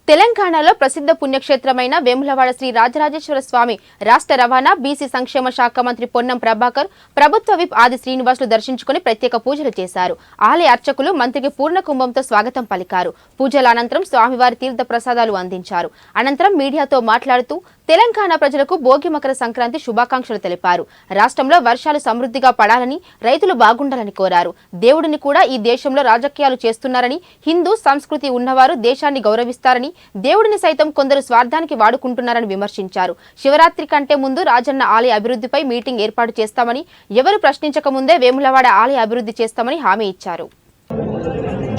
తెలంగాణలో ప్రసిద్ధ పుణ్యక్షేత్రమైన వేములవాడ శ్రీ రాజరాజేశ్వర స్వామి రాష్ట్ర రవాణా బీసీ సంక్షేమ శాఖ మంత్రి పొన్నం ప్రభాకర్ ప్రభుత్వ విప్ ఆది శ్రీనివాసులు దర్శించుకుని ప్రత్యేక పూజలు చేశారు. ఆలయ అర్చకులు మంత్రికి పూర్ణ కుంభంతో స్వాగతం పలికారు. పూజల అనంతరం స్వామివారి తీర్థ ప్రసాదాలు అందించారు. అనంతరం మీడియాతో మాట్లాడుతూ తెలంగాణ ప్రజలకు భోగి మకర సంక్రాంతి శుభాకాంక్షలు తెలిపారు. రాష్ట్రంలో వర్షాలు సమృద్ధిగా పడాలని, రైతులు బాగుండాలని కోరారు. దేవుడిని కూడా ఈ దేశంలో రాజకీయాలు చేస్తున్నారని, హిందూ సంస్కృతి ఉన్నవారు దేశాన్ని గౌరవిస్తారని, దేవుడిని సైతం కొందరు స్వార్థానికి వాడుకుంటున్నారని విమర్శించారు. శివరాత్రి కంటే ముందు రాజన్న ఆలయ అభివృద్ధిపై మీటింగ్ ఏర్పాటు చేస్తామని, ఎవరు ప్రశ్నించక ముందే వేములవాడ ఆలయ అభివృద్ధి చేస్తామని హామీ ఇచ్చారు.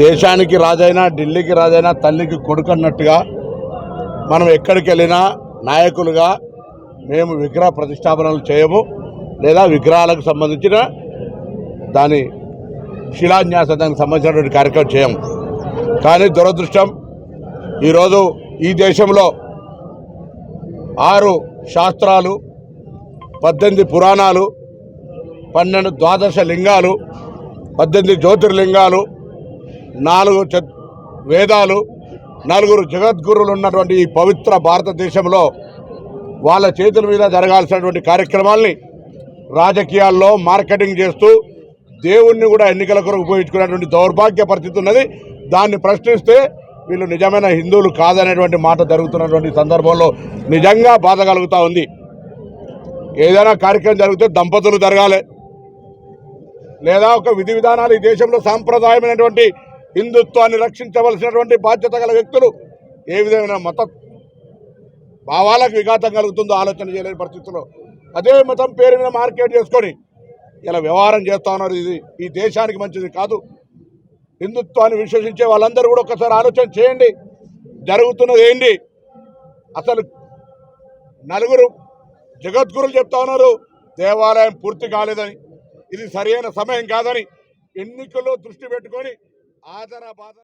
దేశానికి రాజైనా, ఢిల్లీకి రాజైనా తల్లికి కొడుకన్నట్టుగా మనం ఎక్కడికి వెళ్ళినా నాయకులుగా మేము విగ్రహ ప్రతిష్టాపనలు చేయము, లేదా విగ్రహాలకు సంబంధించిన దాని శిలాన్యాసం దానికి సంబంధించినటువంటి కార్యక్రమం చేయము. కానీ దురదృష్టం, ఈరోజు ఈ దేశంలో 6 శాస్త్రాలు, 18 పురాణాలు, 12 ద్వాదశ లింగాలు, 18 జ్యోతిర్లింగాలు, 4 వేదాలు, 4 జగద్గురులు ఉన్నటువంటి ఈ పవిత్ర భారతదేశంలో వాళ్ళ చేతుల మీద జరగాల్సినటువంటి కార్యక్రమాల్ని రాజకీయాల్లో మార్కెటింగ్ చేస్తూ దేవుణ్ణి కూడా ఎన్నికల కొరకు ఉపయోగించుకునేటువంటి దౌర్భాగ్య పరిస్థితి ఉన్నది. దాన్ని ప్రశ్నిస్తే వీళ్ళు నిజమైన హిందువులు కాదనేటువంటి మాట జరుగుతున్నటువంటి సందర్భంలో నిజంగా బాధ కలుగుతూ ఉంది. ఏదైనా కార్యక్రమం జరిగితే దంపతులు జరగాలి, లేదా ఒక విధి విధానాలు ఈ దేశంలో సాంప్రదాయమైనటువంటి హిందుత్వాన్ని రక్షించవలసినటువంటి బాధ్యత గల వ్యక్తులు ఏ విధమైన మత భావాలకు విఘాతం కలుగుతుందో ఆలోచన చేయలేని పరిస్థితుల్లో అదే మతం పేరు మీద మార్కెట్ చేసుకొని ఇలా వ్యవహారం చేస్తూ ఉన్నారు. ఇది ఈ దేశానికి మంచిది కాదు. హిందుత్వాన్ని విశ్వసించే వాళ్ళందరూ కూడా ఒకసారి ఆలోచన చేయండి. జరుగుతున్నది ఏంటి? అసలు 4 జగద్గురులు చెప్తా ఉన్నారు దేవాలయం పూర్తి కాలేదని, ఇది సరైన సమయం కాదని, ఎన్నికల్లో దృష్టి పెట్టుకొని ఆదరణ బాధ